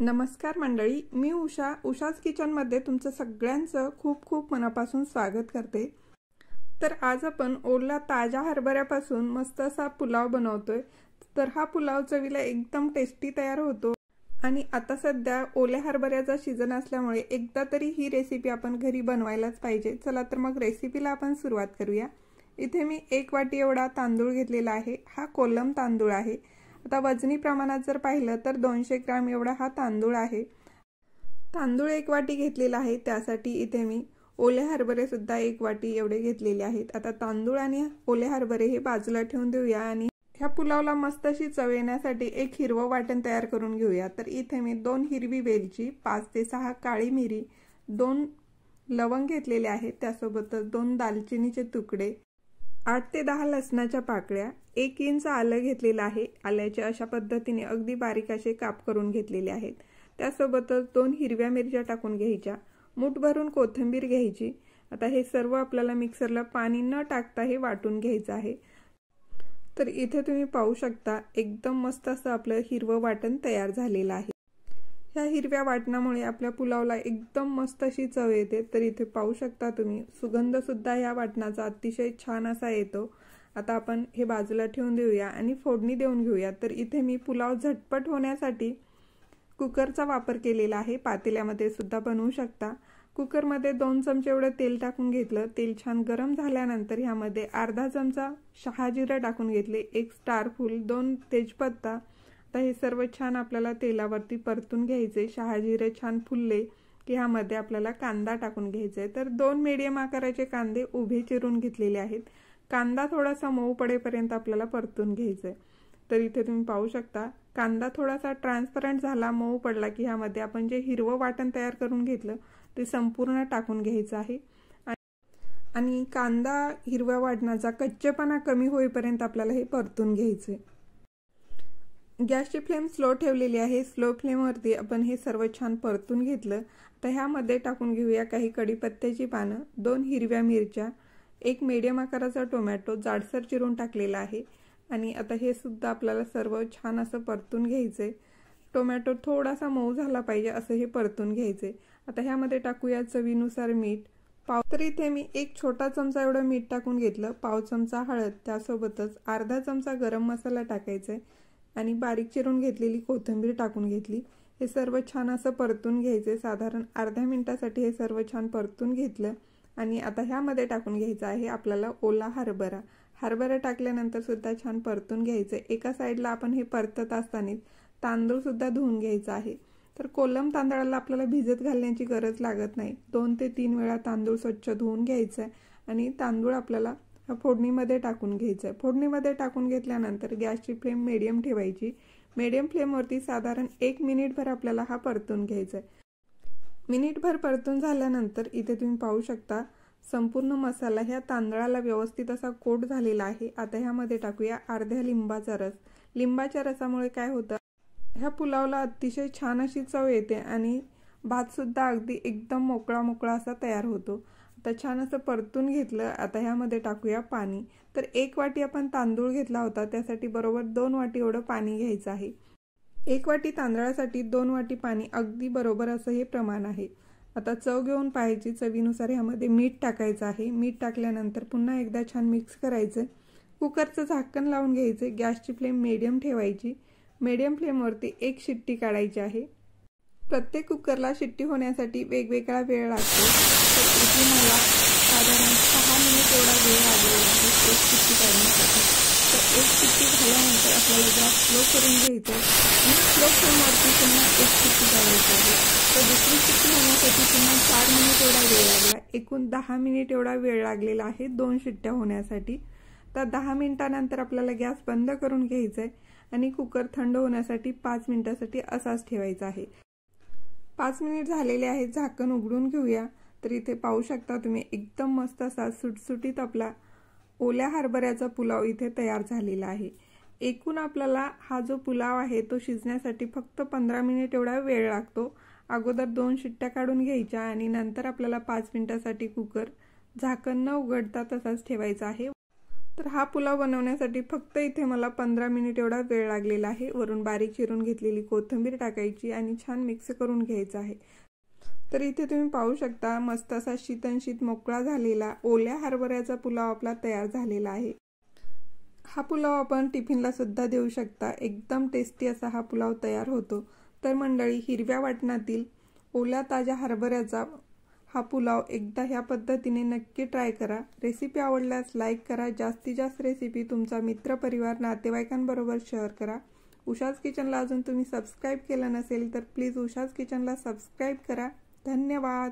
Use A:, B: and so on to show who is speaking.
A: नमस्कार मंडळी, मी उषाच किचनमध्ये तुमचं सगळ्यांचं खूप खूप मनापासून स्वागत करते। तर आज आपण ओला ताजा हरभऱ्यापासून मस्त असा पुलाव बनवतोय। तर हा पुलाव चवीला एकदम टेस्टी तयार होतो आणि आता सध्या ओल्या हरभऱ्याचा सीजन असल्यामुळे एकदा तरी ही रेसिपी आपण घरी बनवायलाच पाहिजे। चला तर मग रेसिपीला आपण सुरुवात करूया। इथे मी 1 वाटी एवढा तांदूळ घेतलेला आहे। हा कोलम तांदूळ आहे। आता वजनी प्रमाणात जर पाहिलं तर 200 ग्रॅम एवढा हा तांदूळ आहे। तांदूळ 1 वाटी घेतलेला आहे, त्यासाठी इथे मी ओले हरभरे सुद्धा 1 वाटी एवढे घेतलेले आहेत। आता तांदूळ आणि ओले हरभरे हे बाजूला ठेवून देऊया आणि ह्या पुलावला मस्त अशी चव येण्यासाठी एक हिरवं वाटण तयार करून घेऊया। तर इथे मी 2 हिरवी वेलची, 5 ते 6 काळी मिरी, 2 लवंग घेतलेले आहेत, त्यासोबतच 2 दालचिनीचे तुकडे, 8 ते 10 लसणाच्या पाकळ्या, 1 इंच आलं घेतलेलं आहे। आल्याचे अशा पद्धतीने अगदी बारीक असे काप करून घेतलेले आहेत। त्यासोबतच 2 हिरव्या मिरच्या टाकून घ्यायच्या, मूठ भरून कोथिंबीर घ्यायची। आता हे सर्व आपल्याला मिक्सरला पाणी न टाकता हे वाटून घ्यायचं आहे। तर इथे तुम्ही पाहू शकता एकदम मस्त असं आपलं हिरवं वाटण तयार झालेलं आहे। ह्या हिरव्या वाटणामुळे आपल्या पुलावला एकदम मस्त अशी चव येते। तर इथे पाहू शकता तुम्ही सुगंध सुद्धा या वाटणाचा अतिशय छान असा येतो। आता आपण हे बाजूला ठेवून देऊया आणि फोडणी देऊन घेऊया। तर इथे मी पुलाव झटपट होण्यासाठी कुकरचा वापर केलेला आहे। पातेल्यामध्ये सुद्धा बनवू शकता। कुकरमध्ये 2 चमचे एवढं तेल टाकून घेतलं। तेल छान गरम झाल्यानंतर ह्यामध्ये अर्धा चमचा शहाजिरं टाकून घेतले, 1 स्टार फूल, 2 तेजपत्ता। आता हे सर्व छान आपल्याला तेलावरती परतून घ्यायचे। शहाजिरे छान फुलले की ह्यामध्ये आपल्याला कांदा टाकून घ्यायचा आहे। तर 2 मीडियम आकाराचे कांदे उभे चिरून घेतलेले आहेत। कांदा थोडासा मऊ पडेपर्यंत आपल्याला परतून घ्यायचा आहे। तर इथे तुम्ही पाहू शकता कांदा थोडासा ट्रान्सपरंट झाला, मऊ पडला की ह्यामध्ये आपण जे हिरवं वाटण तयार करून घेतलं ते संपूर्ण टाकून घ्यायचं आहे आणि कांदा हिरव्या वाटणाचा कच्चेपणा कमी होईपर्यंत आपल्याला हे परतून घ्यायचे। गॅसची फ्लेम स्लो ठेवलेली आहे। स्लो फ्लेमवरती आपण हे सर्व छान परतून घेतलं। तर ह्यामध्ये टाकून घेऊया काही कढीपत्त्याची पानं, 2 हिरव्या मिरच्या, 1 मीडियम आकाराचा टोमॅटो जाडसर चिरून टाकलेला आहे आणि आता हे सुद्धा आपल्याला सर्व छान असं परतून घ्यायचे। टोमॅटो थोडासा मऊ झाला पाहिजे असं हे परतून घ्यायचे। आता ह्यामध्ये टाकूया चवीनुसार मीठ, तर इथे मी 1 छोटा चमचा एवढं मीठ टाकून घेतलं, पाव चमचा हळद, त्यासोबतच अर्धा चमचा गरम मसाला टाकायचा आहे आणि बारीक चिरून घेतलेली कोथिंबीर टाकून घेतली। हे सर्व छान असं परतून घ्यायचे। साधारण अर्ध्या मिनिटासाठी हे सर्व छान परतून घेतलं आणि आता ह्यामध्ये टाकून घ्यायचं आहे आपल्याला ओला हरभरा। हरभरा टाकल्यानंतर सुद्धा छान परतून घ्यायचं। एका साईडला आपण हे परतत असताना तांदूळ सुद्धा धुवून घ्यायचा आहे। तर कोलम तांदळाला आपल्याला भिजत घालण्याची गरज लागत नाही। 2 ते 3 वेळा तांदूळ स्वच्छ धुवून घ्यायचं आणि तांदूळ आपल्याला फोडणीमध्ये टाकून घ्यायचं। फोडणीमध्ये टाकून घेतल्यानंतर गॅसची फ्लेम मीडियम ठेवायची। मीडियम फ्लेमवरती साधारण 1 मिनिटभर आपल्याला हा परतून घ्यायचा। मिनिटभर परतून झाल्यानंतर इथे तुम्ही पाहू शकता संपूर्ण मसाला ह्या तांदळाला व्यवस्थित असा कोट झालेला आहे। आता ह्यामध्ये टाकूया अर्ध्या लिंबाचा रस। लिंबाच्या रसामुळे काय होतं, ह्या पुलावला अतिशय छान अशी चव येते आणि भात सुद्धा अगदी एकदम मोकळा मोकळा असा तयार होतो। आता छान असं परतून घेतलं। आता ह्यामध्ये टाकूया पाणी। तर 1 वाटी आपण तांदूळ घेतला होता, त्यासाठी बरोबर 2 वाटी एवढं पाणी घ्यायचं आहे। 1 वाटी तांदळासाठी 2 वाटी पाणी अगदी बरोबर असं हे प्रमाण आहे। आता चव घेऊन पाहायची, चवीनुसार ह्यामध्ये मीठ टाकायचं आहे। मीठ टाकल्यानंतर पुन्हा एकदा छान मिक्स करायचं। कुकरचं झाकण लावून घ्यायचे। गॅसची फ्लेम मीडियम ठेवायची। मीडियम फ्लेमवरती 1 शिट्टी काढायची आहे। प्रत्येक कुकरला शिट्टी होण्यासाठी वेगवेगळा वेळ लागतो। तर इथे मला साधारण 6 मिनिट एवढा वेळ लागलेला आहे 1 शिट्टी काढण्यासाठी। तर 1 शिट्टी झाल्यानंतर आपल्याला गॅस स्लो करून घ्यायचा आणि स्लो फ्लेमवरती पुन्हा 1 शिट्टी काढायची आहे। तर दुसरी शिट्टी होण्यासाठी पुन्हा 4 मिनिट एवढा वेळ लागला। एकूण 10 मिनिट एवढा वेळ लागलेला आहे 2 शिट्ट्या होण्यासाठी। तर 10 मिनिटानंतर आपल्याला गॅस बंद करून घ्यायचा आहे आणि कुकर थंड होण्यासाठी 5 मिनिटासाठी असाच ठेवायचा आहे। 5 मिनिट झालेले आहेत, झाकण उघडून घेऊया। तर इथे पाहू शकता तुम्ही एकदम मस्त असा सुटसुटीत आपला ओल्या हरभऱ्याचा पुलाव इथे तयार झालेला आहे। एकूण आपल्याला हा जो पुलाव आहे तो शिजण्यासाठी फक्त 15 मिनिट एवढा वेळ लागतो। अगोदर 2 शिट्ट्या काढून घ्यायच्या आणि नंतर आपल्याला 5 मिनिटासाठी कुकर झाकण न उघडता तसाच ठेवायचा आहे। तर हा पुलाव बनवण्यासाठी फक्त इथे मला 15 मिनिट एवढा वेळ लागलेला आहे। वरून बारीक चिरून घेतलेली कोथिंबीर टाकायची आणि छान मिक्स करून घ्यायचं आहे। तर इथे तुम्ही पाहू शकता मस्त असा शीतनशीत मोकळा झालेला ओल्या हरभऱ्याचा पुलाव आपला तयार झालेला आहे। हा पुलाव आपण टिफिनला सुद्धा देऊ शकता। एकदम टेस्टी असा हा पुलाव तयार होतो। तर मंडळी, हिरव्या वाटणातील ओल्या ताज्या हरभऱ्याचा हा पुलाव एकदा ह्या पद्धतीने नक्की ट्राय करा। रेसिपी आवडल्यास लाईक करा। जास्तीत जास्त रेसिपी तुमचा मित्रपरिवार नातेवाईकांबरोबर शेअर करा। उषाज किचनला अजून तुम्ही सबस्क्राईब केलं नसेल तर प्लीज उषाज किचनला सबस्क्राईब करा। धन्यवाद।